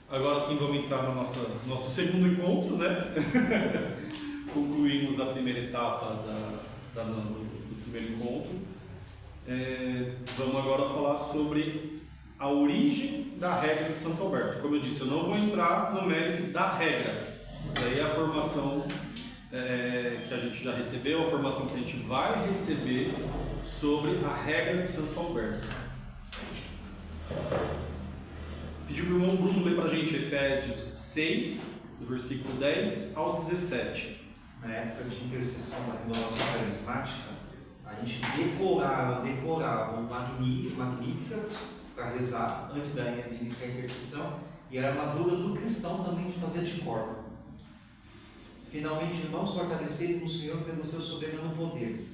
Agora sim vamos entrar no nosso segundo encontro, né? Concluímos a primeira etapa do primeiro encontro. Vamos agora falar sobre a origem da regra de Santo Alberto. Como eu disse, eu não vou entrar no mérito da regra. Isso aí é a formação que a gente já recebeu, a formação que a gente vai receber sobre a regra de Santo Alberto. Pediu para o irmão Bruno ler para a gente Efésios 6, do versículo 10 ao 17. Na época de intercessão da renovação carismática, a gente decorava o Magnífica para rezar antes de iniciar a intercessão, e a armadura do cristão também de fazer de cor. Finalmente, irmãos, fortalecei no Senhor pelo seu soberano poder.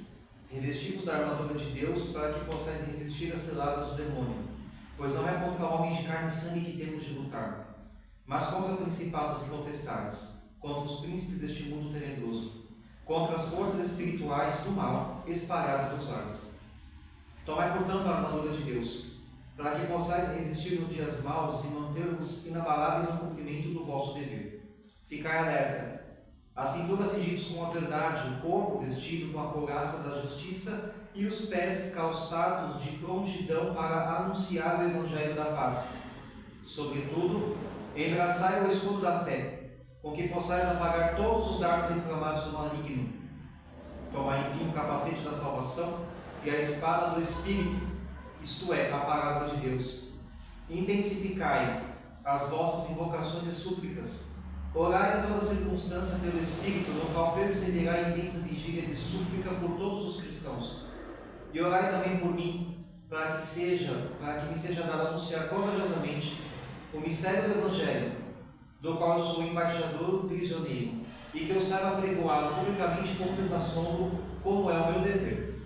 Revestivos da armadura de Deus para que possais resistir às ciladas do demônio. Pois não é contra homens de carne e sangue que temos de lutar, mas contra principados e potestades, contra os príncipes deste mundo tenebroso, contra as forças espirituais do mal espalhadas nos ares. Tomai, portanto, a armadura de Deus, para que possais resistir nos dias maus e manter-vos inabaláveis no cumprimento do vosso dever. Ficai alerta, a cintura cingidos com a verdade, o corpo vestido com a couraça da justiça e os pés calçados de prontidão para anunciar o Evangelho da paz. Sobretudo, embraçai o escudo da fé, com que possais apagar todos os dardos inflamados do maligno. Tomai, enfim, o capacete da salvação e a espada do Espírito, isto é, a palavra de Deus. Intensificai as vossas invocações e súplicas. Orai em toda circunstância pelo Espírito, no qual perseverai em intensa vigília de súplica por todos os cristãos. E orai também por mim, para que me seja dado anunciar corajosamente o mistério do Evangelho, do qual eu sou embaixador prisioneiro, e que eu saiba pregoá-lo publicamente com desassombro, como é o meu dever.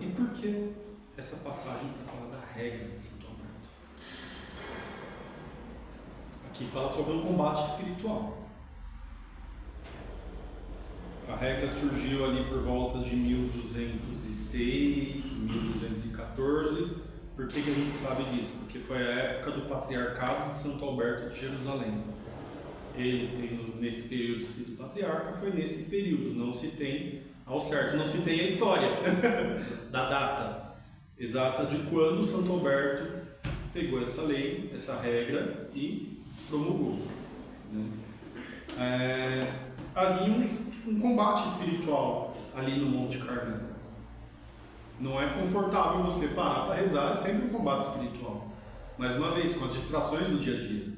E por que essa passagem para falar da regra de Santo Alberto? Aqui fala sobre um combate espiritual. A regra surgiu ali por volta de 1206, 1214. Por que a gente sabe disso? Porque foi a época do patriarcado de Santo Alberto de Jerusalém. Ele, tendo nesse período sido patriarca, foi nesse período. Não se tem ao certo, não se tem a história da data exata de quando Santo Alberto pegou essa lei, essa regra e promulgou. Havia um combate espiritual ali no Monte Carmelo. Não é confortável você parar para rezar, é sempre um combate espiritual. Mais uma vez, com as distrações do dia a dia.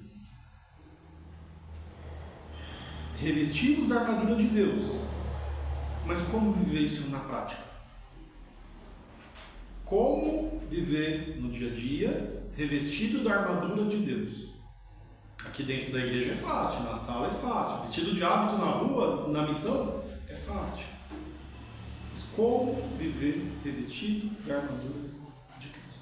Revestidos da armadura de Deus. Mas como viver isso na prática? Como viver no dia a dia revestido da armadura de Deus? Aqui dentro da igreja é fácil, na sala é fácil, vestido de hábito na rua, na missão, é fácil. Mas como viver revestido da armadura de Cristo?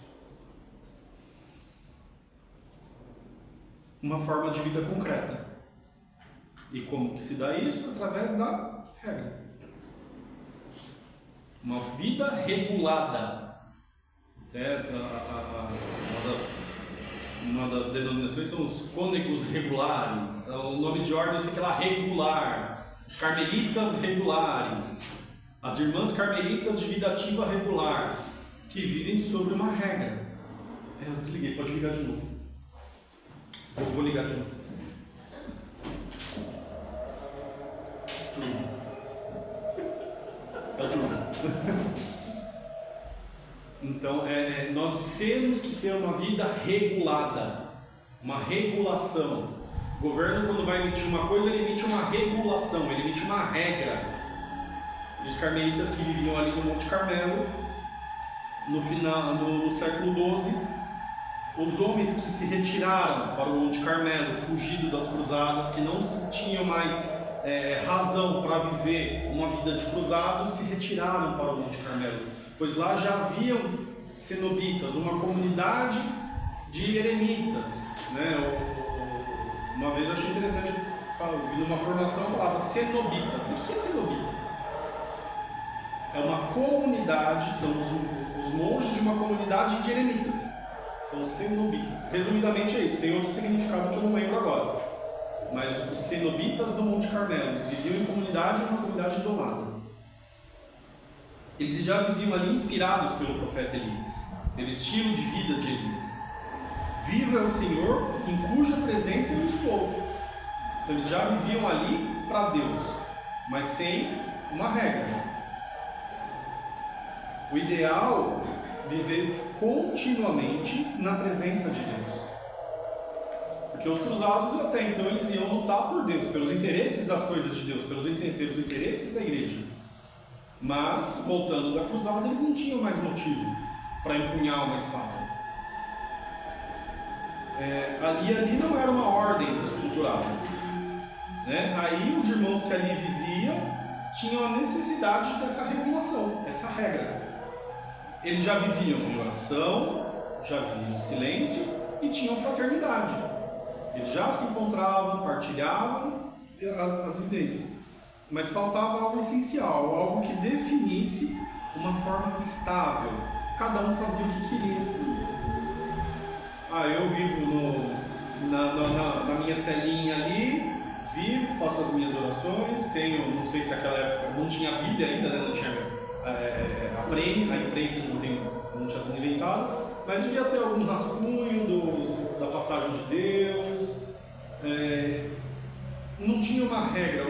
Uma forma de vida concreta. E como que se dá isso? Através da regra. Uma vida regulada. Até uma das denominações são os cônegos regulares. O nome de ordem é aquela regular. Os carmelitas regulares. As irmãs carmelitas de vida ativa regular. Que vivem sobre uma regra. Eu desliguei, pode ligar de novo. Eu vou ligar de novo. Então, nós temos que ter uma vida regulada, uma regulação. O governo, quando vai emitir uma coisa, ele emite uma regulação, ele emite uma regra. E os carmelitas que viviam ali no Monte Carmelo, no século XII, os homens que se retiraram para o Monte Carmelo, fugido das cruzadas, que não tinham mais razão para viver uma vida de cruzados, se retiraram para o Monte Carmelo, pois lá já haviam cenobitas, uma comunidade de eremitas, né? Uma vez eu achei interessante, vi numa formação a palavra cenobita. O que é cenobita? É uma comunidade, são os monges de uma comunidade de eremitas. São os cenobitas. Resumidamente é isso, tem outro significado que eu não lembro agora. Mas os cenobitas do Monte Carmelo, eles viviam em comunidade, uma comunidade isolada. Eles já viviam ali inspirados pelo profeta Elias, pelo estilo de vida de Elias. Viva é o Senhor em cuja presença eu estou. Então eles já viviam ali para Deus, mas sem uma regra. O ideal é viver continuamente na presença de Deus. Porque os cruzados até então eles iam lutar por Deus, pelos interesses das coisas de Deus, pelos interesses da igreja. Mas, voltando da cruzada, eles não tinham mais motivo para empunhar uma espada. Ali não era uma ordem estruturada. Né? Aí os irmãos que ali viviam tinham a necessidade dessa regulação, essa regra. Eles já viviam em oração, já viviam em silêncio e tinham fraternidade. Eles já se encontravam, partilhavam as vivências. Mas faltava algo essencial, algo que definisse uma forma estável. Cada um fazia o que queria. Eu vivo na minha celinha ali, vivo, faço as minhas orações, não sei se naquela época não tinha Bíblia ainda, né? Não tinha a imprensa não tinha sido inventada, mas devia ter algum rascunho da passagem de Deus. Não tinha uma regra,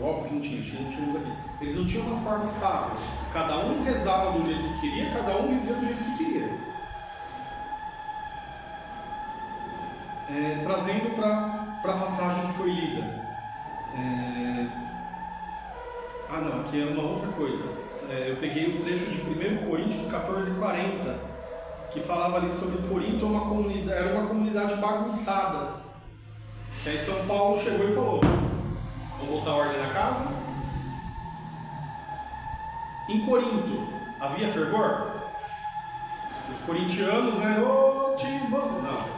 óbvio que não tínhamos aqui. Eles não tinham uma forma estável. Cada um rezava do jeito que queria, cada um vivia do jeito que queria. Trazendo para a passagem que foi lida. Aqui é uma outra coisa. Eu peguei o trecho de 1 Coríntios 14:40, que falava ali sobre Corinto, era uma comunidade bagunçada. Que aí São Paulo chegou e falou: vamos botar ordem na casa. Em Corinto havia fervor? Os corintianos, né? Não.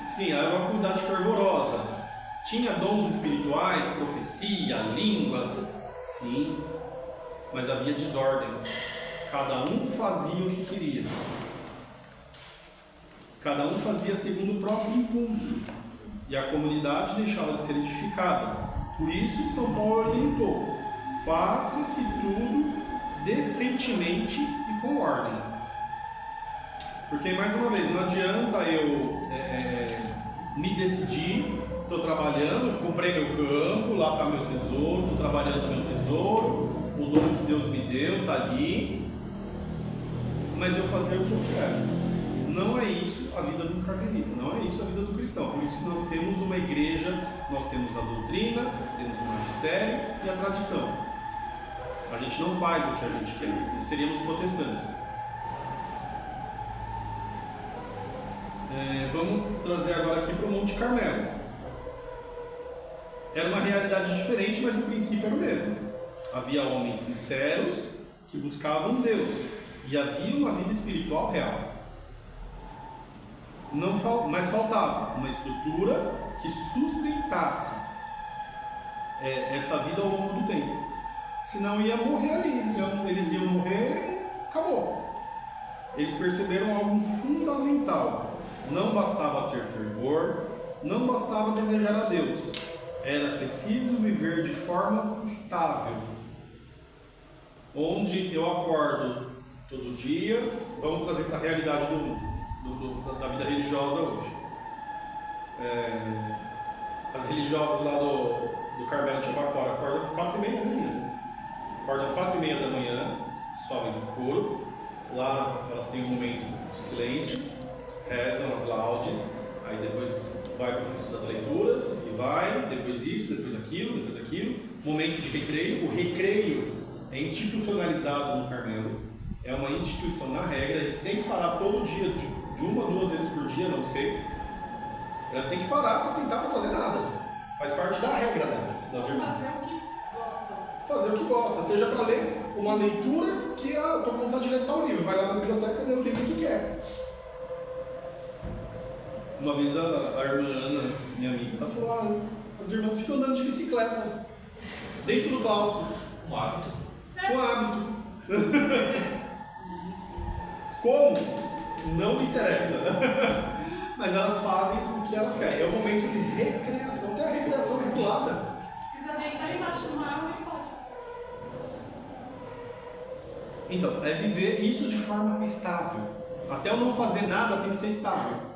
Sim, era uma comunidade fervorosa. Tinha dons espirituais, profecia, línguas. Sim, mas havia desordem. Cada um fazia o que queria. Cada um fazia segundo o próprio impulso. E a comunidade deixava de ser edificada. Por isso, São Paulo orientou: faça-se tudo decentemente e com ordem. Porque, mais uma vez, não adianta eu me decidir, estou trabalhando, comprei meu campo, lá está meu tesouro, estou trabalhando meu tesouro, o dom que Deus me deu está ali, mas eu fazer o que eu quero. Não é isso a vida do carmelita, não é isso a vida do cristão. Por isso que nós temos uma igreja, nós temos a doutrina, temos o magistério e a tradição. A gente não faz o que a gente quer, não seríamos protestantes. Vamos trazer agora aqui para o Monte Carmelo. Era uma realidade diferente, mas o princípio era o mesmo. Havia homens sinceros que buscavam Deus e havia uma vida espiritual real. Mas faltava uma estrutura que sustentasse essa vida ao longo do tempo. Senão ia morrer ali, eles iam morrer e acabou. Eles perceberam algo fundamental. Não bastava ter fervor, não bastava desejar a Deus. Era preciso viver de forma estável. Onde eu acordo todo dia, vamos trazer para a realidade da vida religiosa hoje. As religiosas lá do Carmelo de Abacora acordam 4h30 da manhã. Acordam 4h30 da manhã, sobem no coro. Lá elas têm um momento de silêncio, rezam as laudes, aí depois vai para o ofício das leituras, e vai, depois isso, depois aquilo. Momento de recreio. O recreio é institucionalizado no Carmelo, é uma instituição na regra, eles têm que parar todo dia, de 1 a 2 vezes por dia, não sei. Elas têm que parar para sentar para fazer nada. Faz parte da regra delas, das irmãs. Fazer o que gosta, seja para ler uma leitura que estou com vontade de ler tal livro, vai lá na biblioteca e lê o livro que quer. Uma vez a irmã Ana, minha amiga, ela falou: as irmãs ficam andando de bicicleta dentro do claustro. Um hábito. Um hábito. Como? não me interessa. Mas elas fazem o que elas querem. É o momento de recreação. Tem a recreação regulada. Se quiser deitar embaixo de uma árvore, pode. Então, é viver isso de forma estável. Até eu não fazer nada tem que ser estável.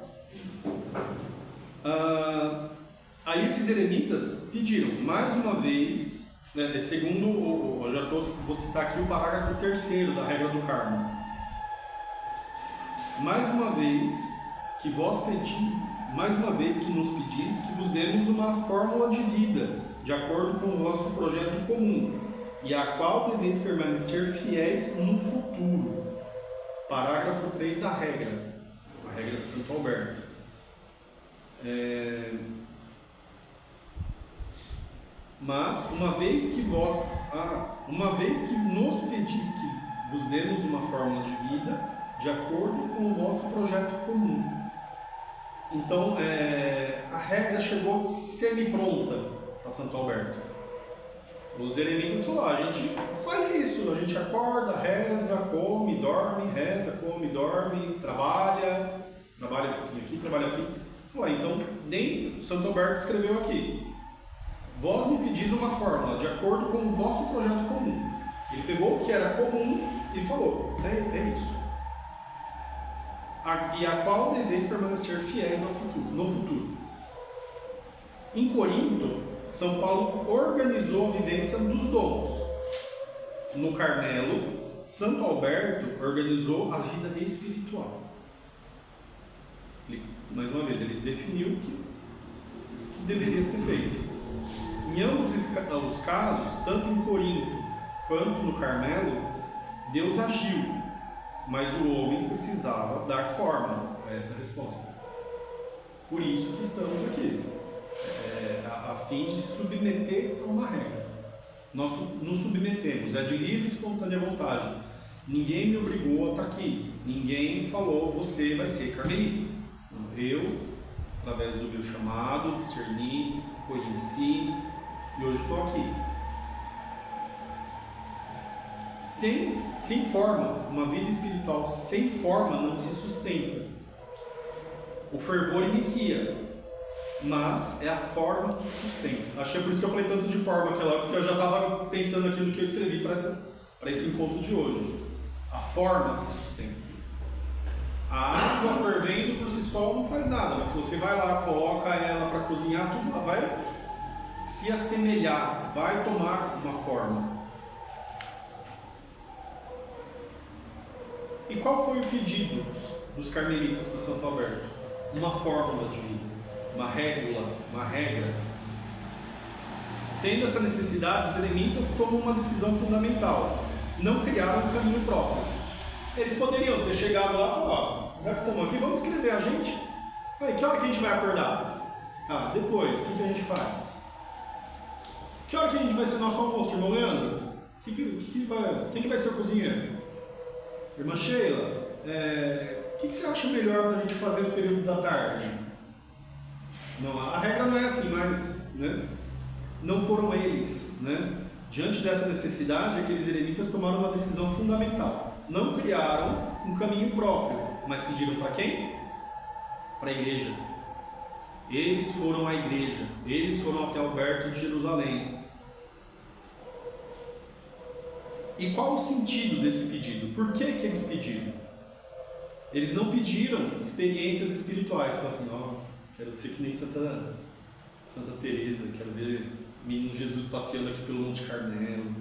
Aí esses eremitas pediram, mais uma vez, né, segundo, eu já vou citar aqui o parágrafo 3º da regra do karma. Mais uma vez que nos pedis que vos demos uma fórmula de vida, de acordo com o vosso projeto comum, e a qual deveis permanecer fiéis no futuro. Parágrafo 3 da regra, a regra de Santo Alberto. Mas, uma vez que nos pedis que vos demos uma fórmula de vida, de acordo com o vosso projeto comum. Então, a regra chegou semi-pronta para Santo Alberto. Os eremitas falaram, a gente faz isso, a gente acorda, reza, come, dorme, reza, come, dorme, trabalha um pouquinho aqui, trabalha aqui. Então, nem Santo Alberto escreveu aqui. Vós me pedis uma fórmula, de acordo com o vosso projeto comum. Ele pegou o que era comum e falou, é isso. E a qual deveis permanecer fiéis no futuro. Em Corinto, São Paulo organizou a vivência dos dons. No Carmelo, Santo Alberto organizou a vida espiritual. Mais uma vez, ele definiu o que deveria ser feito. Em ambos os casos, tanto em Corinto quanto no Carmelo, Deus agiu. Mas o homem precisava dar forma a essa resposta. Por isso que estamos aqui, a fim de se submeter a uma regra. Nós nos submetemos, é de livre e espontânea vontade. Ninguém me obrigou a estar aqui. Ninguém falou, você vai ser carmelita. Eu, através do meu chamado, discerni, conheci e hoje estou aqui. Sem forma, uma vida espiritual sem forma não se sustenta. O fervor inicia, mas é a forma que sustenta. Acho que é por isso que eu falei tanto de forma aquela época, porque eu já estava pensando aqui no que eu escrevi para esse encontro de hoje. A forma se sustenta. A água fervendo por si só não faz nada, mas se você vai lá, coloca ela para cozinhar, tudo ela vai se assemelhar, vai tomar uma forma. E qual foi o pedido dos carmelitas para Santo Alberto? Uma fórmula de vida, uma regra. Tendo essa necessidade, os eremitas tomam uma decisão fundamental. Não criaram um caminho próprio. Eles poderiam ter chegado lá e falado, já que estamos aqui, vamos escrever a gente. Que hora que a gente vai acordar? Depois, o que a gente faz? Que hora que a gente vai ser nosso almoço, irmão Leandro? Quem que vai ser o cozinheiro? Irmã Sheila, o que você acha melhor para a gente fazer no período da tarde? Não, a regra não é assim, mas não foram eles. Diante dessa necessidade, aqueles eremitas tomaram uma decisão fundamental. Não criaram um caminho próprio, mas pediram para quem? Para a igreja. Eles foram à igreja, eles foram até Alberto de Jerusalém. E qual o sentido desse pedido? Por que eles pediram? Eles não pediram experiências espirituais. Falaram assim, quero ser que nem Santa Teresa, quero ver o menino Jesus passeando aqui pelo Monte Carmelo,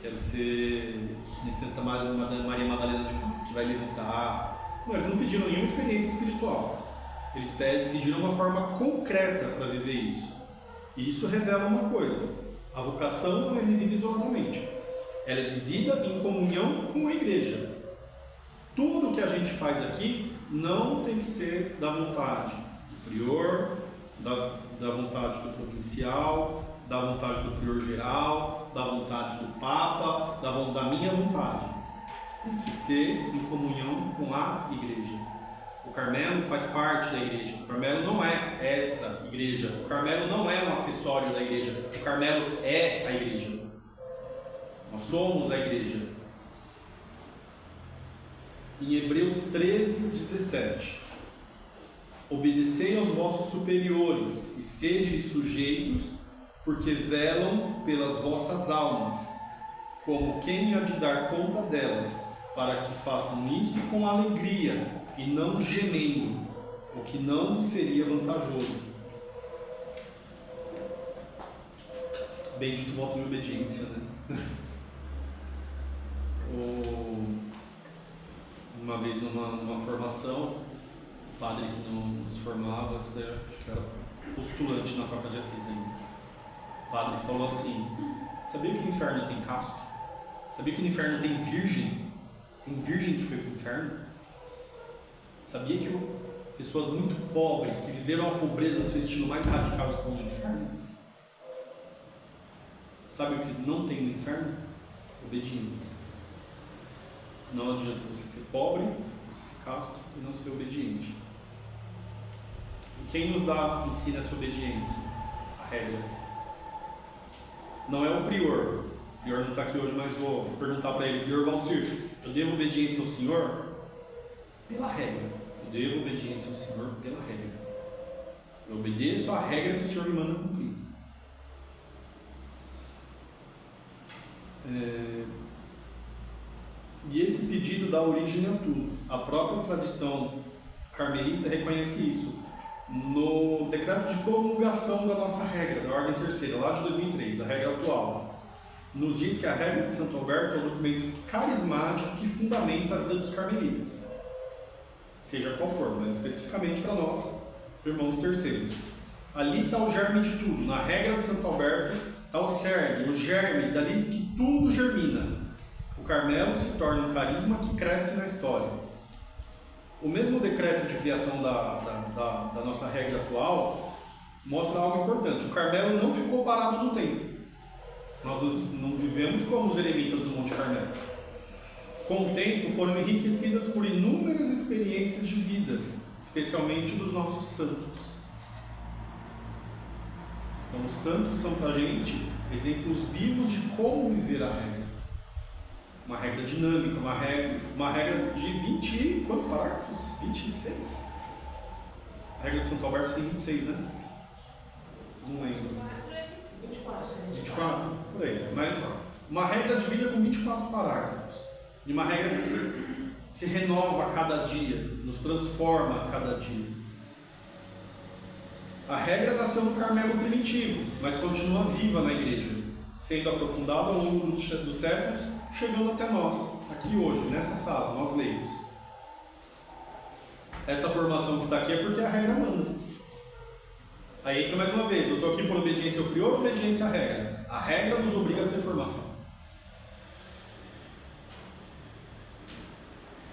quero ser nem Santa Maria Madalena de Paz, que vai levitar. Não, eles não pediram nenhuma experiência espiritual. Eles pediram uma forma concreta para viver isso. E isso revela uma coisa: a vocação não é vivida isoladamente. Ela é vivida em comunhão com a igreja. Tudo que a gente faz aqui não tem que ser da vontade do prior, da vontade do provincial, da vontade do prior geral, da vontade do papa, da minha vontade. Tem que ser em comunhão com a igreja. O Carmelo faz parte da igreja. O Carmelo não é esta igreja. O Carmelo não é um acessório da igreja. O Carmelo é a igreja. Nós somos a igreja. em Hebreus 13, 17. Obedecei aos vossos superiores e sede-lhes sujeitos, porque velam pelas vossas almas, como quem há de dar conta delas, para que façam isto com alegria e não gemendo, o que não seria vantajoso. Bendito voto de obediência, né? Uma vez numa formação, o padre que nos formava, acho que era postulante na Copa de Assis ainda. O padre falou assim: sabia que o inferno tem casto? Sabia que no inferno tem virgem? Tem virgem que foi para o inferno? Sabia que pessoas muito pobres, que viveram a pobreza no seu estilo mais radical, estão no inferno? Sabe o que não tem no inferno? Obediência. Não adianta você ser pobre, você ser casto e não ser obediente. E quem nos ensina essa obediência? A regra. Não é o prior. O prior não está aqui hoje, mas vou perguntar para ele: prior Valcir, eu devo obediência ao Senhor? Pela regra. Eu devo obediência ao Senhor pela regra. Eu obedeço à regra que o Senhor me manda cumprir. E esse pedido dá origem a tudo. A própria tradição carmelita reconhece isso. No decreto de promulgação da nossa regra, da Ordem Terceira, lá de 2003, a regra atual, nos diz que a regra de Santo Alberto é um documento carismático que fundamenta a vida dos carmelitas, seja qual for, mas especificamente para nós, irmãos terceiros. Ali está o germe de tudo. Na regra de Santo Alberto está o cerne, o germe, dali que tudo germina. O Carmelo se torna um carisma que cresce na história. O mesmo decreto de criação da nossa regra atual mostra algo importante. O Carmelo não ficou parado no tempo. Nós não vivemos como os eremitas do Monte Carmelo. Com o tempo foram enriquecidas por inúmeras experiências de vida, especialmente dos nossos santos. Então os santos são para a gente exemplos vivos de como viver a regra. Uma regra dinâmica, uma regra de 20... quantos parágrafos? 26? A regra de Santo Alberto tem 26, né? Não lembro. 24? Por aí. Mas uma regra de vida com 24 parágrafos. E uma regra que se renova a cada dia, nos transforma a cada dia. A regra nasceu no Carmelo primitivo, mas continua viva na igreja, sendo aprofundada ao longo dos séculos, chegando até nós, aqui hoje, nessa sala, nós leigos. Essa formação que está aqui é porque a regra manda. Aí entra mais uma vez: eu estou aqui por obediência ao prior, obediência à regra. A regra nos obriga a ter formação.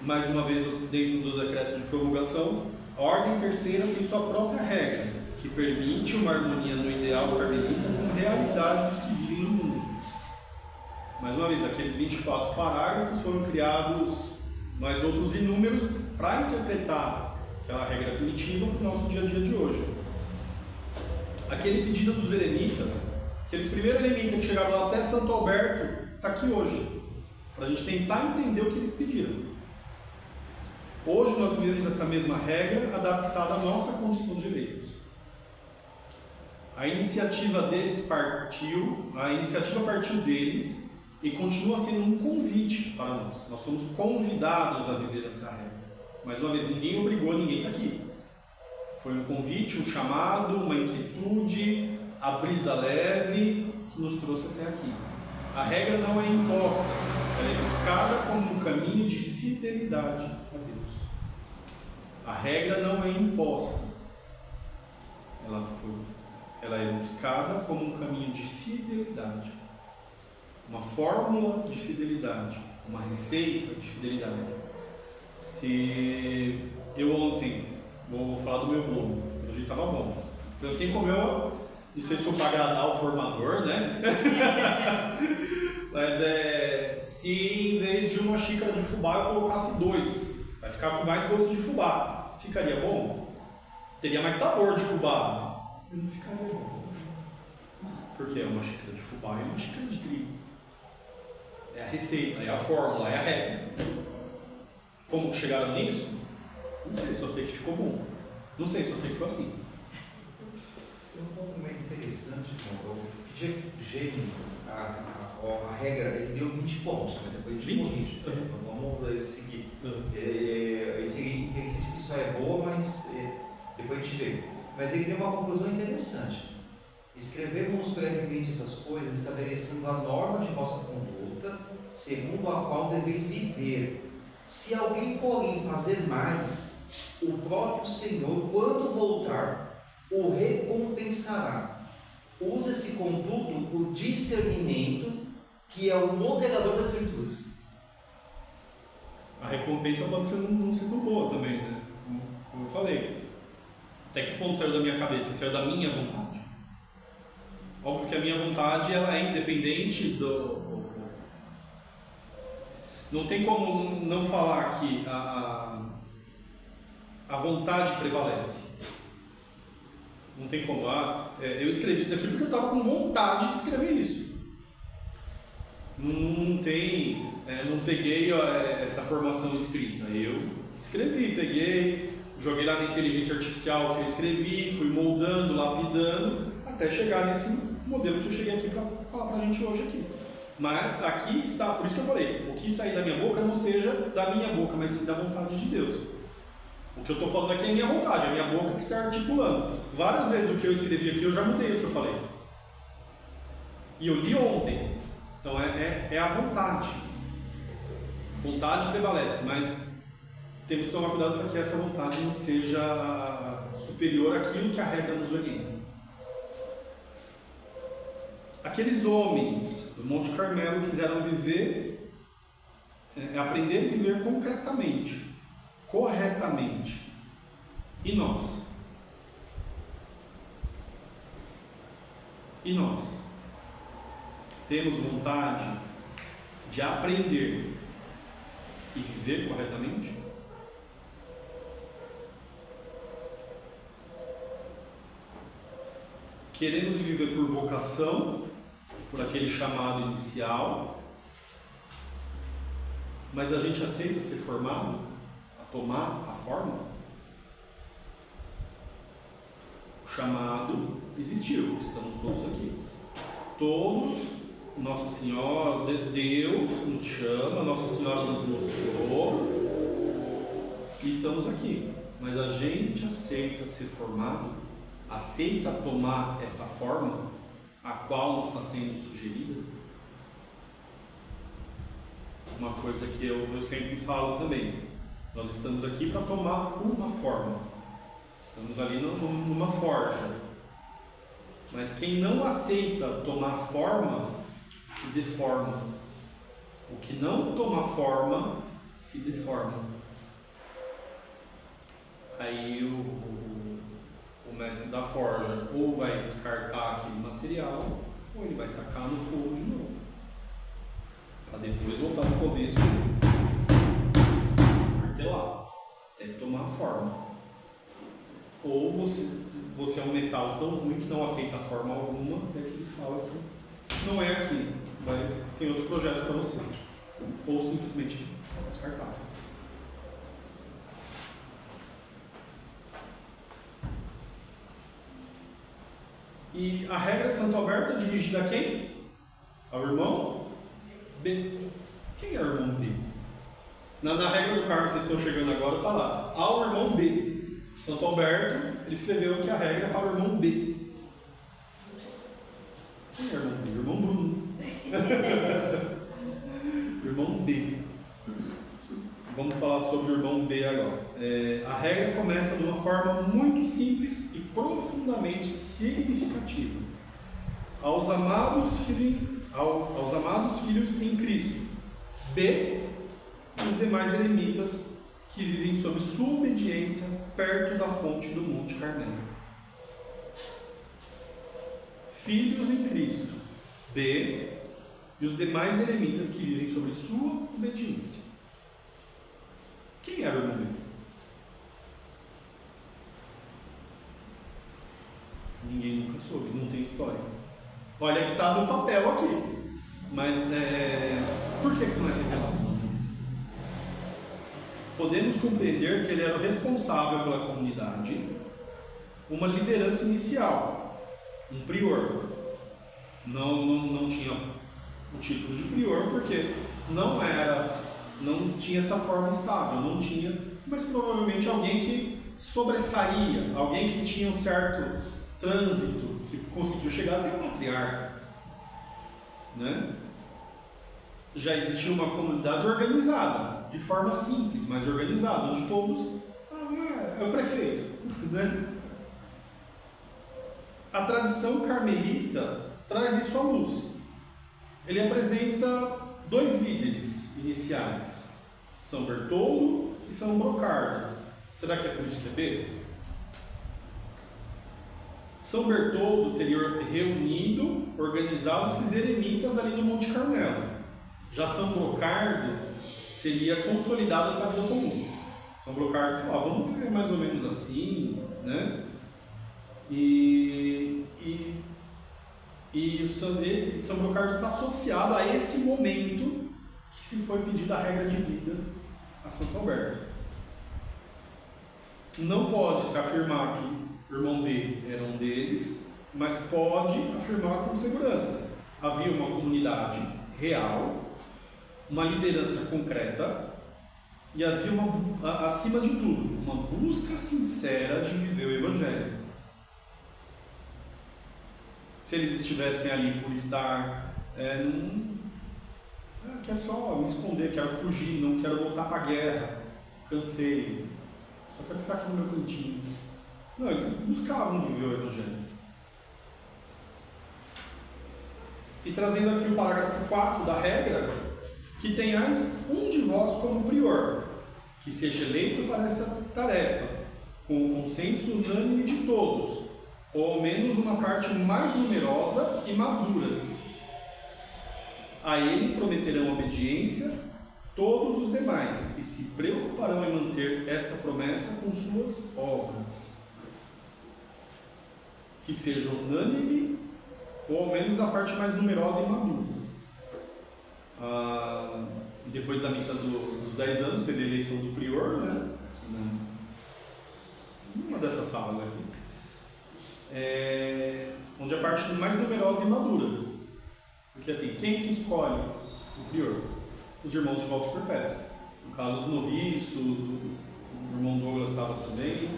Mais uma vez, dentro do decreto de promulgação, a Ordem Terceira tem sua própria regra, que permite uma harmonia no ideal carmelita com a realidade dos que vivem no mundo. Mais uma vez, daqueles 24 parágrafos foram criados mais outros inúmeros para interpretar aquela regra primitiva para o nosso dia a dia de hoje. Aquele pedido dos eremitas, aqueles primeiros eremitas que chegaram lá até Santo Alberto, está aqui hoje, para a gente tentar entender o que eles pediram. Hoje nós vivemos essa mesma regra adaptada à nossa condição de leigos. A iniciativa partiu deles e continua sendo um convite para nós. Nós somos convidados a viver essa regra. Mais uma vez, ninguém obrigou, ninguém está aqui. Foi um convite, um chamado, uma inquietude, a brisa leve que nos trouxe até aqui. A regra não é imposta, ela é buscada como um caminho de fidelidade a Deus. A regra não é imposta, ela é buscada como um caminho de fidelidade, uma fórmula de fidelidade, uma receita de fidelidade. Se eu ontem, vou falar do meu bolo, hoje estava bom. Então quem comeu, não sei se foi para agradar o formador, né? Mas se em vez de uma xícara de fubá eu colocasse 2, vai ficar com mais gosto de fubá. Ficaria bom? Teria mais sabor de fubá. Não ficaria bom. Porque é uma xícara de fubá e uma xícara de trigo. É a receita, é a fórmula, é a regra. Como que chegaram nisso? Não sei, só sei que ficou bom. Não sei, só sei que foi assim. Tem um ponto muito interessante, João. Gênio, a regra, ele deu 20 pontos, mas depois a gente corrige. Então vamos seguir. A inteligência artificial é boa, mas depois a gente vê. Mas ele deu uma conclusão interessante. Escrevemos brevemente essas coisas, estabelecendo a norma de vossa conduta, segundo a qual deveis viver. Se alguém, porém, fazer mais, o próprio Senhor, quando voltar, o recompensará. Usa-se, contudo, o discernimento, que é o moderador das virtudes. A recompensa pode ser não ser tão boa também, né? Como eu falei. Até que ponto saiu da minha cabeça? Saiu da minha vontade. Óbvio que a minha vontade ela é independente do... Não tem como não falar que a vontade prevalece. Não tem como. Eu escrevi isso daqui porque eu estava com vontade de escrever isso. Não peguei essa formação escrita. Eu escrevi, joguei lá na inteligência artificial que eu escrevi, fui moldando, lapidando, até chegar nesse modelo que eu cheguei aqui para falar para a gente hoje aqui. Mas aqui está, por isso que eu falei, o que sair da minha boca não seja da minha boca, mas sim da vontade de Deus. O que eu estou falando aqui é a minha vontade, é a minha boca que está articulando. Várias vezes o que eu escrevi aqui eu já mudei o que eu falei. E eu li ontem. Então é a vontade. Vontade prevalece, mas temos que tomar cuidado para que essa vontade não seja superior àquilo que a regra nos orienta. Aqueles homens do Monte Carmelo quiseram viver, aprender a viver concretamente, corretamente. E nós? E nós? Temos vontade de aprender e viver corretamente? Queremos viver por vocação, por aquele chamado inicial, mas a gente aceita ser formado, a tomar a forma? O chamado existiu, estamos todos aqui. Todos, Nossa Senhora, Deus nos chama, Nossa Senhora nos mostrou, e estamos aqui. Mas a gente aceita ser formado? Aceita tomar essa forma a qual nos está sendo sugerida? Uma coisa que eu sempre falo também, nós estamos aqui para tomar uma forma, estamos ali numa forja, mas quem não aceita tomar forma, se deforma. O que não toma forma, se deforma. Aí o mestre da forja ou vai descartar aquele material, ou ele vai tacar no fogo de novo, para depois voltar no começo e martelar, até tomar forma. Ou você é um metal tão ruim que não aceita forma alguma, até que ele fala que não é aqui, tem outro projeto para você, ou simplesmente descartar. E a regra de Santo Alberto é dirigida a quem? Ao irmão B. Quem é o irmão B? Na regra do Carmo que vocês estão chegando agora, está lá. Ao irmão B. Santo Alberto, ele escreveu que a regra é para o irmão B. Quem é o irmão B? O irmão Bruno. Irmão B. Vamos falar sobre o irmão B agora. A regra começa de uma forma muito simples e profundamente significativa. Aos amados filhos em Cristo, B e os demais eremitas que vivem sob sua obediência perto da fonte do Monte Carmelo. Filhos em Cristo, B e os demais eremitas que vivem sob sua obediência. Quem era o irmão B? Ninguém nunca soube, não tem história. Olha que está no papel aqui, mas por que não é revelado? podemos compreender que ele era o responsável pela comunidade, uma liderança inicial, um prior. Não tinha o título de prior porque não tinha essa forma estável, não tinha, mas provavelmente alguém que sobressaía, alguém que tinha um certo trânsito, que conseguiu chegar até o patriarca, né? Já existia uma comunidade organizada, de forma simples, mas organizada, onde todos é o prefeito, né? A tradição carmelita traz isso à luz. Ele apresenta dois líderes iniciais, São Bertoldo e São Brocardo. Será que é por isso que é B? São Bertoldo teria reunido, organizado esses eremitas ali no Monte Carmelo. Já São Brocardo teria consolidado essa vida comum. São Brocardo falou, vamos viver mais ou menos assim, né? E São Brocardo está associado a esse momento que se foi pedida a regra de vida a Santo Alberto. Não pode se afirmar que o irmão B era um deles, mas pode afirmar com segurança. Havia uma comunidade real, uma liderança concreta e havia, acima de tudo, uma busca sincera de viver o Evangelho. Se eles estivessem ali por estar, quero só me esconder, quero fugir, não quero voltar para a guerra, cansei, só quero ficar aqui no meu cantinho. Não, eles buscavam viver o Evangelho. E trazendo aqui o parágrafo 4 da regra, que tenhais um de vós como prior, que seja eleito para essa tarefa, com o consenso unânime de todos, ou ao menos uma parte mais numerosa e madura. A ele prometerão obediência todos os demais, e se preocuparão em manter esta promessa com suas obras. Que seja unânime, ou ao menos da parte mais numerosa e madura. Depois da missa dos 10 anos, teve a eleição do prior, né? Uma dessas salas aqui. Onde a parte mais numerosa e madura. Porque assim, quem que escolhe o prior? Os irmãos de voto perpétuo. No caso, os noviços, o irmão Douglas estava também,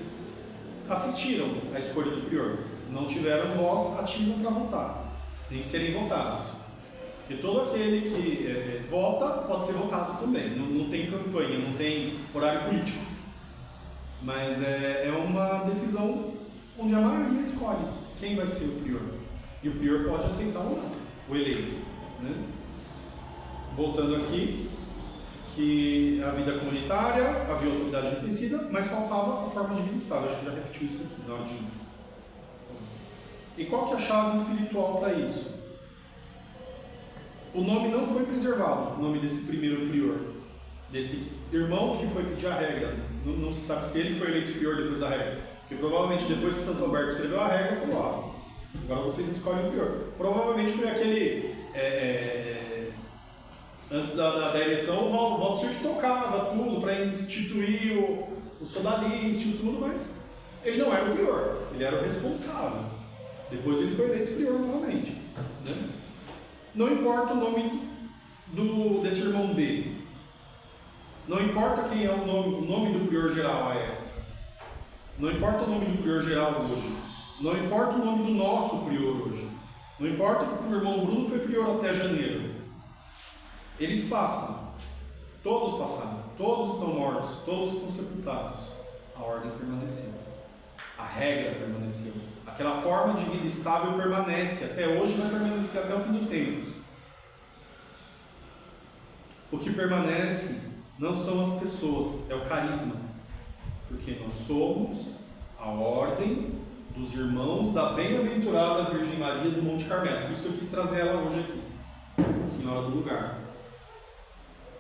assistiram à escolha do prior. Não tiveram voz ativa para votar, nem serem votados. Porque todo aquele que vota pode ser votado também. Não tem campanha, não tem horário político. Mas é uma decisão onde a maioria escolhe quem vai ser o prior. E o prior pode aceitar ou não, o eleito. Né? Voltando aqui, que a vida comunitária, havia autoridade reconhecida, mas faltava a forma de vida estável. Acho que já repetiu isso aqui na hora de... E qual que é a chave espiritual para isso? O nome não foi preservado, o nome desse primeiro prior, desse irmão que foi pedir a regra. Não se sabe se ele foi eleito prior depois da regra, porque provavelmente depois que Santo Alberto escreveu a regra, falou: agora vocês escolhem o prior. Provavelmente foi aquele, antes da eleição, o Valdir que tocava tudo para instituir o sodalício e tudo, mas ele não era o prior, ele era o responsável. Depois ele foi eleito prior novamente. Né? Não importa o nome desse irmão B. Não importa quem é o nome do prior geral à época. Não importa o nome do prior geral hoje. Não importa o nome do nosso prior hoje. Não importa que o irmão Bruno foi prior até janeiro. Eles passam. Todos passaram. Todos estão mortos. Todos estão sepultados. A ordem permaneceu. A regra permaneceu. Aquela forma de vida estável permanece. Até hoje vai permanecer até o fim dos tempos. O que permanece não são as pessoas, é o carisma. Porque nós somos a ordem dos irmãos da bem-aventurada Virgem Maria do Monte Carmelo. Por isso que eu quis trazer ela hoje aqui, a senhora do lugar.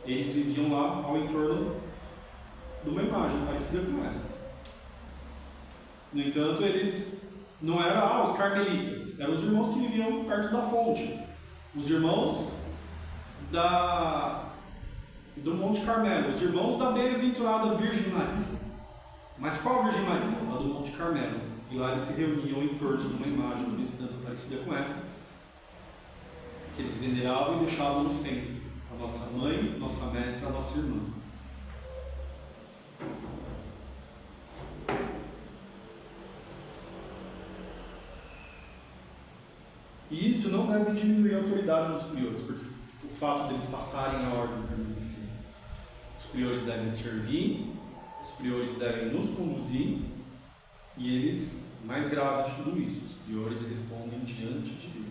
Eles viviam lá ao entorno de uma imagem parecida com essa. No entanto, eles não eram os carmelitas, eram os irmãos que viviam perto da fonte. Os irmãos e do Monte Carmelo, os irmãos da bem-aventurada Virgem Maria. Mas qual Virgem Maria? Lá do Monte Carmelo. E lá eles se reuniam em torno de uma imagem bastante parecida com essa, que eles veneravam e deixavam no centro a nossa mãe, nossa mestra, a nossa irmã. E isso não deve diminuir a autoridade dos priores, porque o fato deles passarem a ordem permanecer. Os priores devem servir, os priores devem nos conduzir, e eles, mais grave de tudo isso, os priores respondem diante de Deus.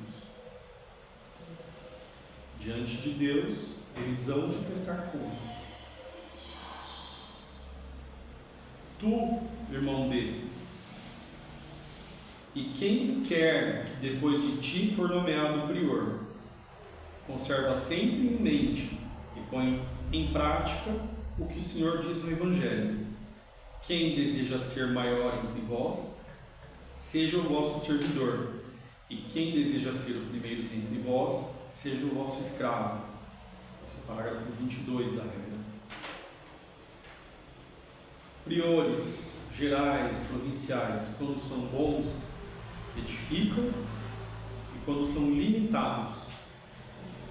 Diante de Deus, eles hão de prestar contas. Tu, irmão dele, e quem quer que depois de ti for nomeado prior, conserva sempre em mente e põe em prática o que o Senhor diz no Evangelho. Quem deseja ser maior entre vós, seja o vosso servidor, e quem deseja ser o primeiro dentre vós, seja o vosso escravo. Esse é o parágrafo 22 da regra. Priores, gerais, provinciais, quando são bons, edificam, e quando são limitados,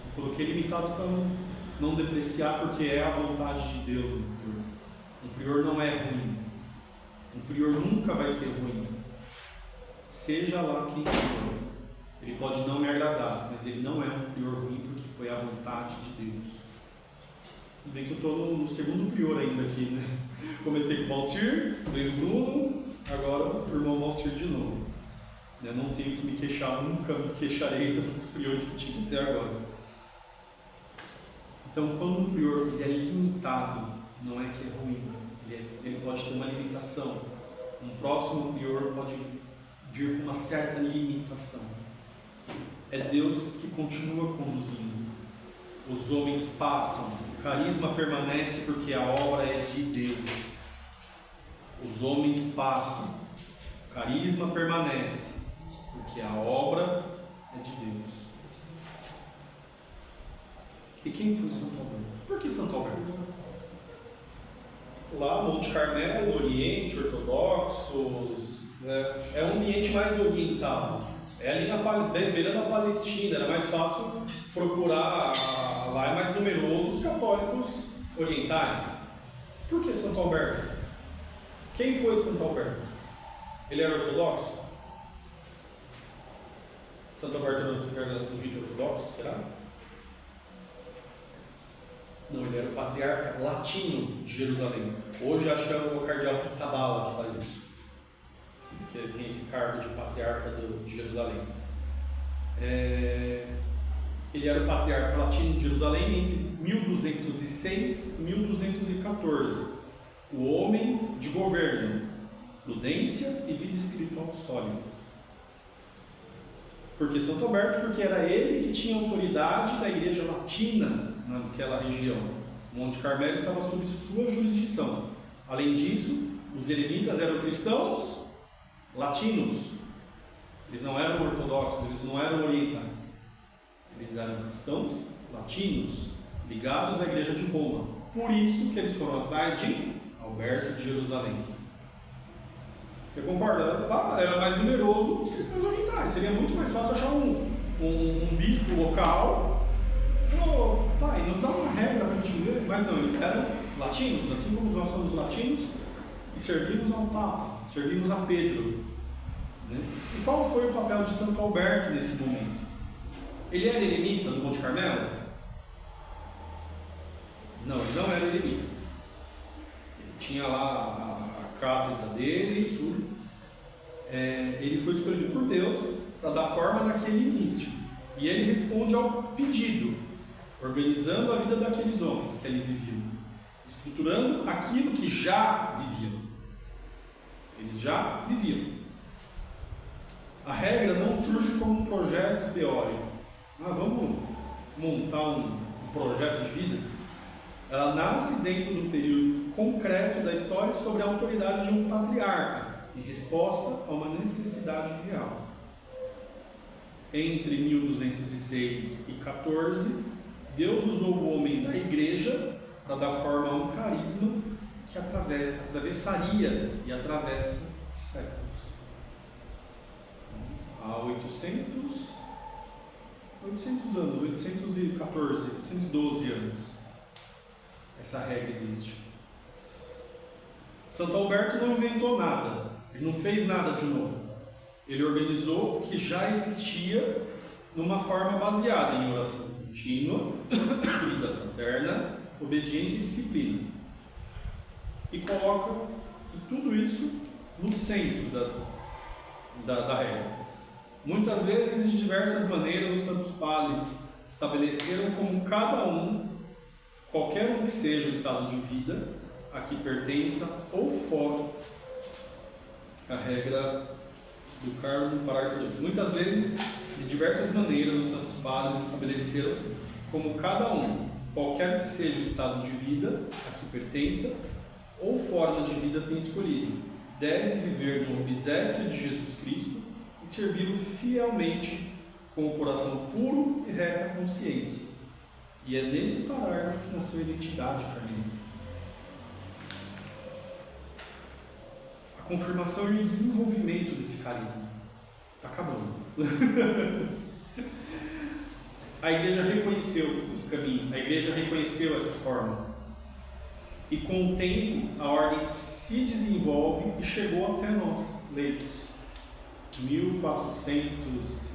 eu coloquei limitados para não depreciar, porque é a vontade de Deus no prior. Um prior não é ruim, um prior nunca vai ser ruim, seja lá quem for. Ele pode não me agradar, mas ele não é um prior ruim, porque foi a vontade de Deus. Tudo bem que eu estou no segundo prior ainda aqui, né? Comecei com o Valcir, veio o Bruno, agora o irmão Valcir de novo. Eu não tenho que me queixar, nunca me queixarei dos priores que tive até agora. Então, quando um prior ele é limitado, não é que é ruim, ele pode ter uma limitação. Um próximo prior pode vir com uma certa limitação. É Deus que continua conduzindo. Os homens passam, o carisma permanece porque a obra é de Deus. Os homens passam, o carisma permanece porque a obra é de Deus. E quem foi Santo Alberto? Por que Santo Alberto? Lá, Monte Carmelo, Oriente, ortodoxos, né? É um ambiente mais oriental. É ali na beira da Palestina, era mais fácil procurar, lá é mais numeroso os católicos orientais. Por que Santo Alberto? Quem foi Santo Alberto? Ele era ortodoxo? Santo Alberto era do rito ortodoxo, será? Não, ele era o patriarca latino de Jerusalém. Hoje acho que é o cardeal Pizzaballa que faz isso, que tem esse cargo de patriarca de Jerusalém. Ele era o patriarca latino de Jerusalém entre 1206 e 1214. O homem de governo, prudência e vida espiritual sólida. Por que Santo Alberto? Porque era ele que tinha autoridade da igreja latina naquela região. O Monte Carmelo estava sob sua jurisdição. Além disso, os eremitas eram cristãos latinos. Eles não eram ortodoxos, eles não eram orientais. Eles eram cristãos latinos, ligados à igreja de Roma. Por isso que eles foram atrás de Alberto de Jerusalém. Você concorda? Lá era mais numeroso os cristãos orientais. Seria muito mais fácil achar um bispo local. Oh, pai, nos dá uma regra para a gente ver. Mas não, eles eram latinos, assim como nós somos latinos, e servimos ao Papa, servimos a Pedro. Né? E qual foi o papel de Santo Alberto nesse momento? Ele era eremita do Monte Carmelo? Não, ele não era eremita. Ele tinha lá a cátedra dele e tudo. Ele foi escolhido por Deus para dar forma naquele início. E ele responde ao pedido, organizando a vida daqueles homens que ali viviam, estruturando aquilo que já viviam. Eles já viviam. A regra não surge como um projeto teórico. Vamos montar um projeto de vida. Ela nasce dentro do período concreto da história sobre a autoridade de um patriarca, em resposta a uma necessidade real. Entre 1206 e 14, Deus usou o homem da igreja para dar forma a um carisma que atravessaria e atravessa séculos. Há 800 anos, 814, 812 anos, essa regra existe. Santo Alberto não inventou nada, ele não fez nada de novo. Ele organizou o que já existia numa forma baseada em oração contínua, vida fraterna, obediência e disciplina. E coloca tudo isso no centro da regra. Muitas vezes, de diversas maneiras, os santos padres estabeleceram como cada um, qualquer um que seja o estado de vida, a que pertença ou fora a regra do carmo parágrafo 2. Muitas vezes, de diversas maneiras, os santos padres estabeleceram como cada um, qualquer que seja o estado de vida a que pertença ou forma de vida tem escolhido, deve viver no obséquio de Jesus Cristo e servi-lo fielmente com o coração puro e reta consciência. E é nesse parágrafo que nasceu a identidade carmelita. A confirmação e o desenvolvimento desse carisma. Está acabando. A igreja reconheceu esse caminho, a igreja reconheceu essa forma. E com o tempo, a ordem se desenvolve e chegou até nós, leigos. 1400,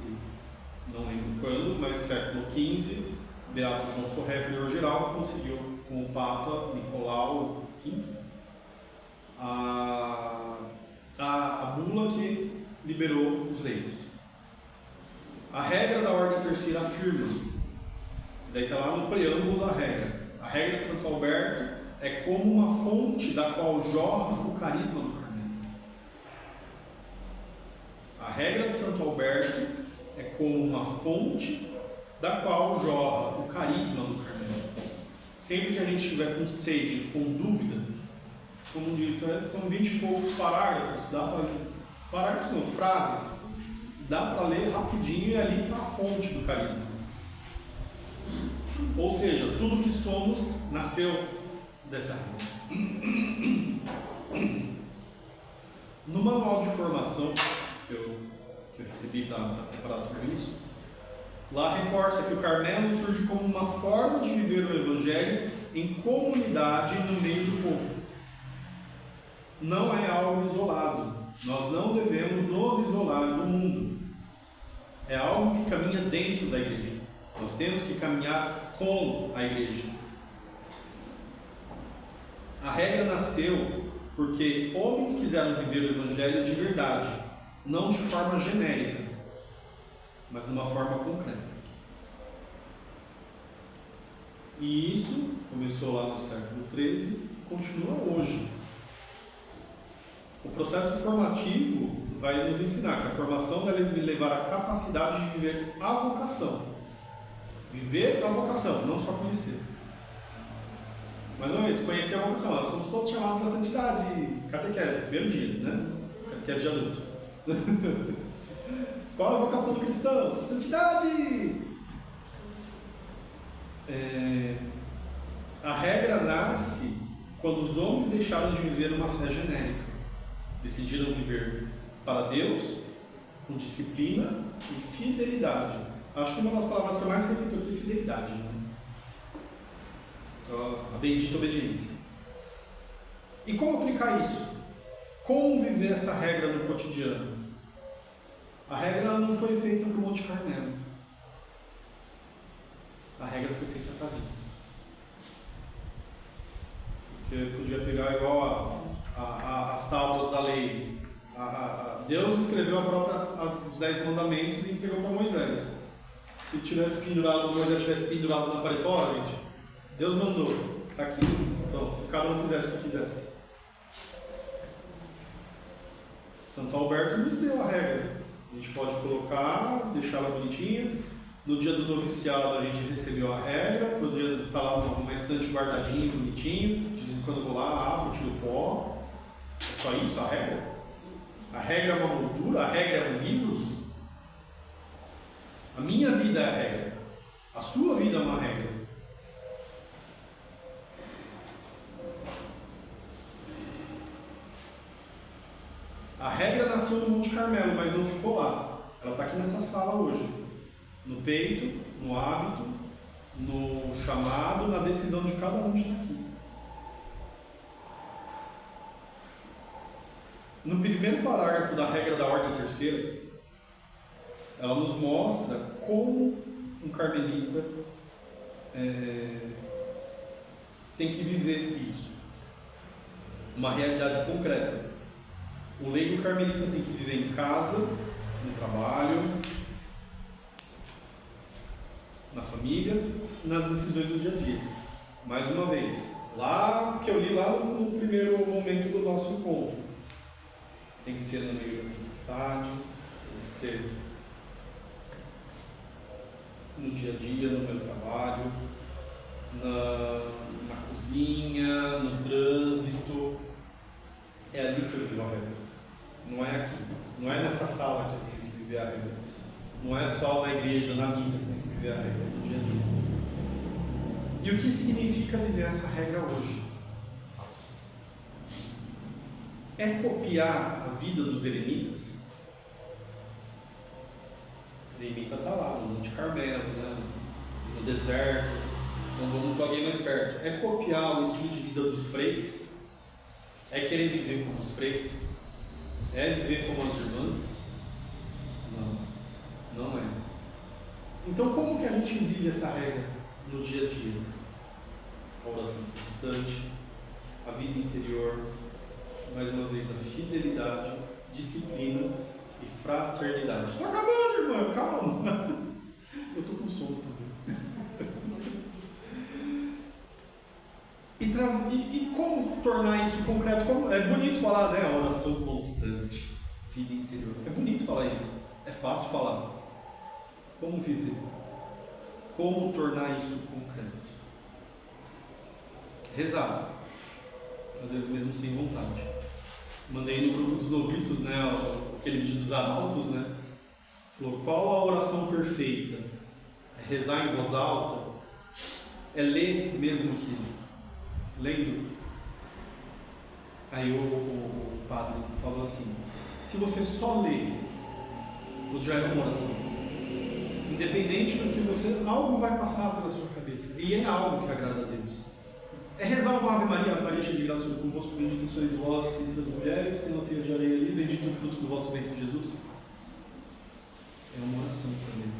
não lembro quando, mas século XV, Beato João Sorré, prior geral, conseguiu com o Papa Nicolau V a bula que liberou os leigos. A regra da ordem terceira afirma, isso daí está lá no preâmbulo da regra. A regra de Santo Alberto é como uma fonte da qual jorra o carisma do Carmelo. A regra de Santo Alberto é como uma fonte da qual jorra o carisma do Carmelo. Sempre que a gente estiver com sede, com dúvida, como dito, são 20 e poucos parágrafos, dá para ler. Parágrafos não, frases, dá para ler rapidinho e ali está a fonte do carisma. Ou seja, tudo que somos nasceu dessa regra. No manual de formação que eu recebi para preparar tudo isso, lá reforça que o Carmelo surge como uma forma de viver o Evangelho em comunidade no meio do povo. Não é algo isolado. Nós não devemos nos isolar do mundo. É algo que caminha dentro da igreja. Nós temos que caminhar com a igreja. A regra nasceu porque homens quiseram viver o Evangelho de verdade, não de forma genérica, mas de uma forma concreta. E isso começou lá no século XIII e continua hoje. O processo formativo vai nos ensinar que a formação deve levar à capacidade de viver a vocação. Viver a vocação, não só conhecer. Mais uma vez, conhecer a vocação. Nós somos todos chamados à santidade. Catequese, primeiro dia, né? Catequese de adulto. Qual é a vocação do cristão? Santidade! A regra nasce quando os homens deixaram de viver uma fé genérica. Decidiram viver para Deus com disciplina e fidelidade. Acho que uma das palavras que eu mais repito aqui é fidelidade. Né? Então, a bendita obediência. E como aplicar isso? Como viver essa regra no cotidiano? A regra não foi feita para o Monte Carmelo. A regra foi feita para a vida. Porque eu podia pegar igual as tábuas da lei. Deus escreveu os 10 mandamentos e entregou para Moisés. Se Moisés tivesse pendurado na parede, gente, Deus mandou, está aqui, pronto, cada um fizesse o que quisesse. Santo Alberto nos deu a regra. A gente pode colocar, deixar ela bonitinha. No dia do noviciado a gente recebeu a regra, podia estar lá numa estante guardadinho, bonitinho. De vez em quando eu vou lá, abro, tiro o pó. É só isso a regra? A regra é uma moldura? A regra é um livro? A minha vida é a regra. A sua vida é uma regra. A regra nasceu no Monte Carmelo, mas não ficou lá. Ela está aqui nessa sala hoje. No peito, no hábito, no chamado, na decisão de cada um de estar aqui. No primeiro parágrafo da regra da ordem terceira, ela nos mostra como um carmelita tem que viver isso. Uma realidade concreta. O leigo carmelita tem que viver em casa, no trabalho, na família, nas decisões do dia a dia. Mais uma vez, lá que eu li lá no primeiro momento do nosso encontro. Tem que ser no meio da tempestade, tem que ser no dia a dia, no meu trabalho, na cozinha, no trânsito. É ali que eu vivo a regra. Não é aqui. Não é nessa sala que eu tenho que viver a regra. Não é só na igreja, na missa que eu tenho que viver a regra, no dia a dia. E o que significa viver essa regra hoje? É copiar a vida dos eremitas? O eremita está lá, no Monte Carmelo, né? No deserto. Então vamos para alguém mais perto. É copiar o estilo de vida dos freis? É querer viver como os freis? É viver como as irmãs? Não, não é. Então como que a gente vive essa regra no dia a dia? A oração constante, a vida interior, mais uma vez a fidelidade, disciplina e fraternidade. Estou acabando, irmã, calma. Eu estou com sono também. E como tornar isso concreto? É bonito falar, né? A oração constante, vida interior. É bonito falar isso. É fácil falar. Como viver? Como tornar isso concreto? Rezar. Às vezes mesmo sem vontade. Mandei no grupo dos noviços, né? Aquele vídeo dos arautos, né? Falou, qual a oração perfeita? É rezar em voz alta? É ler mesmo que lendo? Aí o padre falou assim, se você só lê, você já é uma oração. Independente do que você, algo vai passar pela sua cabeça. E é algo que agrada a Deus. É rezar uma Ave Maria cheia de graça sobre convosco, bendito sois vós entre as mulheres, tem uma teia de areia aí, bendito o fruto do vosso ventre, Jesus. É uma oração também.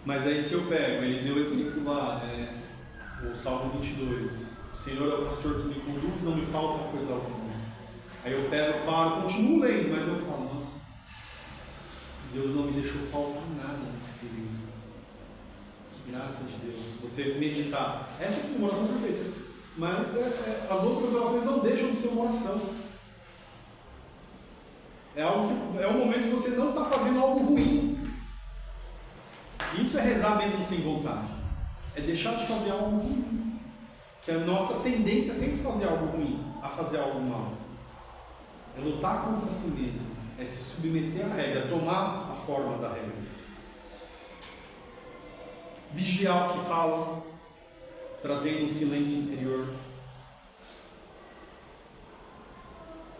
Mas aí se eu pego, ele deu o exemplo lá, o Salmo 22, o Senhor é o pastor que me conduz, não me falta coisa alguma. Aí eu pego, paro, continuo lendo, mas eu falo, nossa, Deus não me deixou faltar nada nesse período. Que graça de Deus. Você meditar. Essa é uma oração perfeita. Mas as outras orações não deixam de ser uma oração. É um momento que você não está fazendo algo ruim. Isso é rezar mesmo sem vontade. É deixar de fazer algo ruim. Que a nossa tendência é sempre fazer algo ruim, a fazer algo mal. É lutar contra si mesmo. É se submeter à regra, tomar a forma da regra. Vigiar o que fala, trazendo um silêncio interior.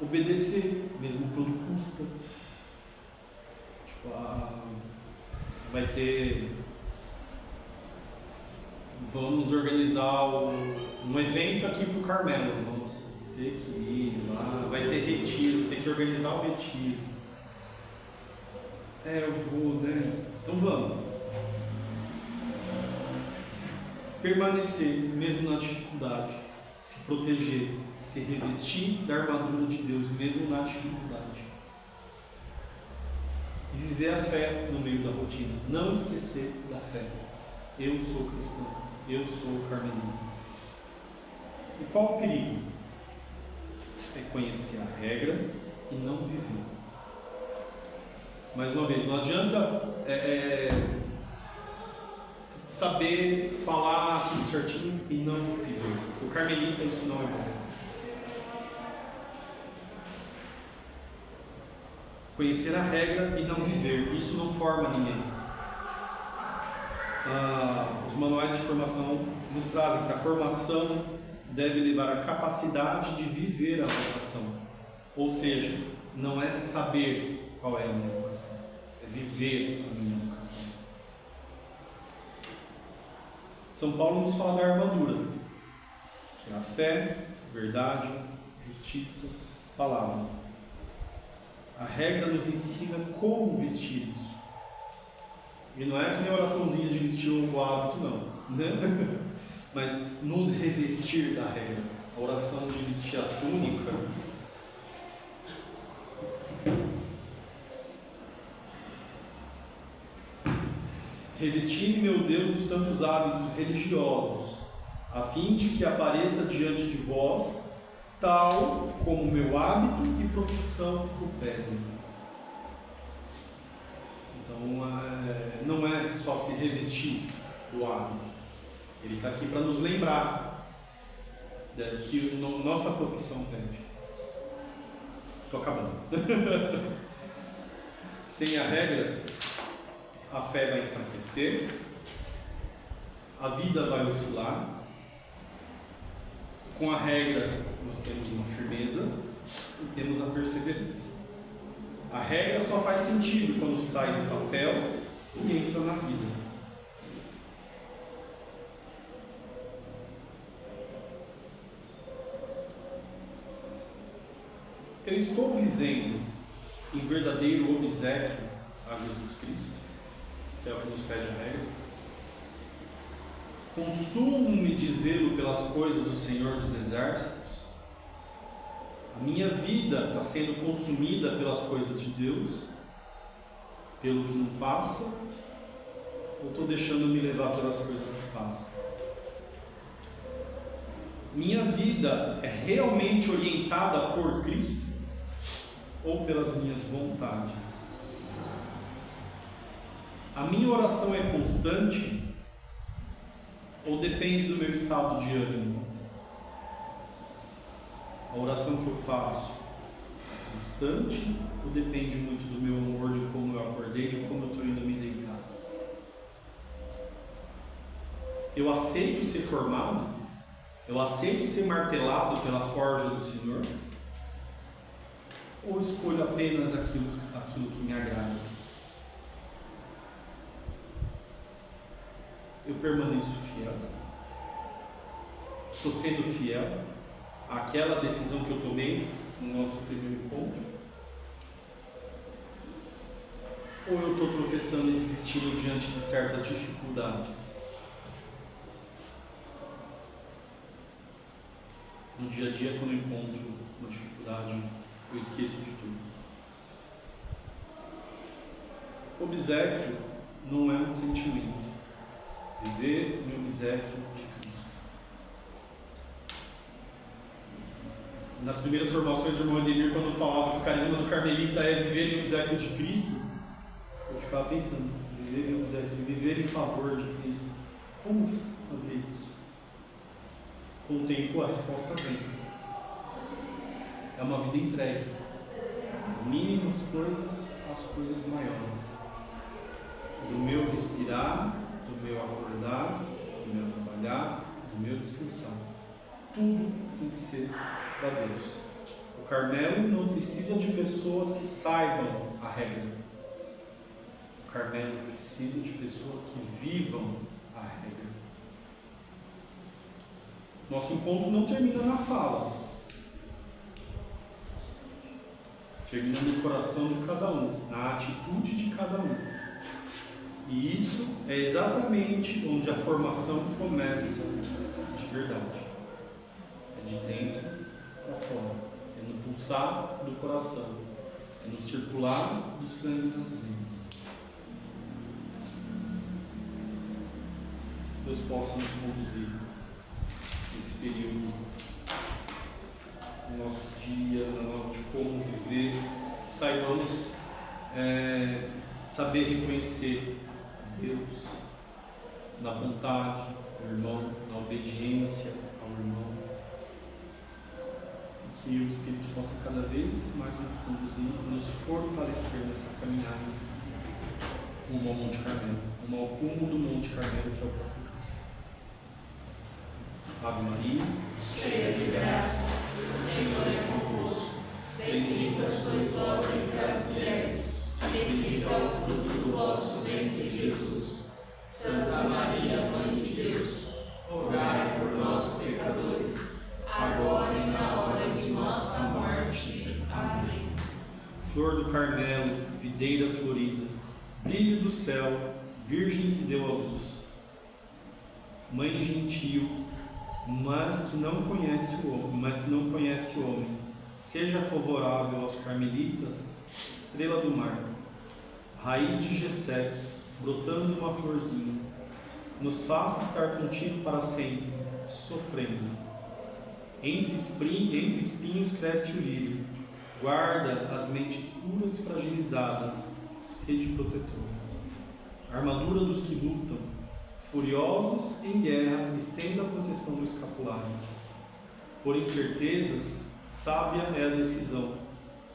Obedecer, mesmo quando custa. Tipo, vai ter. Vamos organizar um evento aqui pro Carmelo. Vamos ter que ir lá. Vai ter retiro, tem que organizar o retiro. Eu vou, né? Então vamos. Permanecer, mesmo na dificuldade. Se proteger, se revestir da armadura de Deus, mesmo na dificuldade. E viver a fé no meio da rotina. Não esquecer da fé. Eu sou cristão. Eu sou carmelita. E qual o perigo? É conhecer a regra e não viver. Mais uma vez, não adianta saber falar tudo certinho e não viver. O carmelita isso não é bom. Conhecer a regra e não viver, isso não forma ninguém. Os manuais de formação nos trazem que a formação deve levar à capacidade de viver a vocação. Ou seja, não é saber qual é a minha vocação, é viver a minha vocação. São Paulo nos fala da armadura, que é a fé, verdade, justiça, palavra. A regra nos ensina como vestir isso. E não é que nem a oraçãozinha de vestir o hábito, não, né? Mas nos revestir da regra. A oração de vestir a túnica. Revesti-me, meu Deus, dos santos hábitos religiosos, a fim de que apareça diante de vós, tal como meu hábito e profissão o pedem. Então, não é só se revestir do hábito. Ele está aqui para nos lembrar que nossa profissão pede. Estou acabando. Sem a regra, a fé vai enfraquecer, a vida vai oscilar. Com a regra, nós temos uma firmeza e temos a perseverança. A regra só faz sentido quando sai do papel e entra na vida. Eu estou vivendo em verdadeiro obséquio a Jesus Cristo, que é o que nos pede a regra. Consumo-me de zelo pelas coisas do Senhor dos Exércitos. A minha vida está sendo consumida pelas coisas de Deus, pelo que não passa, ou estou deixando me levar pelas coisas que passam? Minha vida é realmente orientada por Cristo ou pelas minhas vontades? A minha oração é constante ou depende do meu estado de ânimo? A oração que eu faço é constante ou depende muito do meu humor, de como eu acordei, de como eu estou indo me deitar? Eu aceito ser formado? Eu aceito ser martelado pela forja do Senhor? Ou escolho apenas aquilo que me agrada? Eu permaneço fiel? Estou sendo fiel àquela decisão que eu tomei no nosso primeiro encontro? Ou eu estou tropeçando e desistindo diante de certas dificuldades? No dia a dia, quando eu encontro uma dificuldade, eu esqueço de tudo. Obséquio não é um sentimento. Viver em obséquio de Cristo. Nas primeiras formações do irmão Ademir, quando falava que o carisma do carmelita é viver em obséquio de Cristo, eu ficava pensando, viver em obséquio, viver em favor de Cristo. Como fazer isso? Com o tempo a resposta vem. É uma vida entregue. As mínimas coisas às coisas maiores. Do meu respirar, do meu acordar, do meu trabalhar, do meu descansar. Tudo tem que ser para Deus. O Carmelo não precisa de pessoas que saibam a regra. O Carmelo precisa de pessoas que vivam a regra. Nosso encontro não termina na fala. Termina no coração de cada um, na atitude de cada um. E isso é exatamente onde a formação começa de verdade. É de dentro para fora. É no pulsar do coração. É no circular do sangue nas veias. Deus possa nos conduzir nesse período, no nosso dia, de como viver, que saibamos saber reconhecer Deus na vontade do irmão, na obediência ao irmão, e que o Espírito possa cada vez mais nos conduzir, nos fortalecer nessa caminhada rumo ao Monte Carmelo, rumo ao cume do Monte Carmelo, que é o próprio Cristo. Ave Maria, cheia de graça, o Senhor é convosco. Bendita flor do Carmelo, videira florida, brilho do céu, virgem que deu à luz. Mãe gentil, mas que não conhece o homem, seja favorável aos carmelitas, estrela do mar, raiz de Jessé, brotando uma florzinha, nos faça estar contigo para sempre, sofrendo. Entre espinhos cresce o lírio, guarda as mentes puras e fragilizadas, sede protetora. Armadura dos que lutam, furiosos em guerra, estenda a proteção do escapulário. Por incertezas, sábia é a decisão,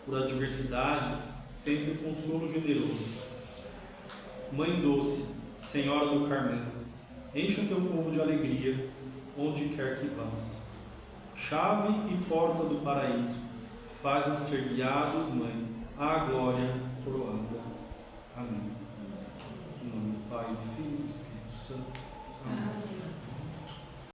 por adversidades, sempre consolo generoso. Mãe doce, Senhora do Carmelo, encha teu povo de alegria, onde quer que vás. Chave e porta do paraíso, faz-nos ser guiados, Mãe, à glória coroada.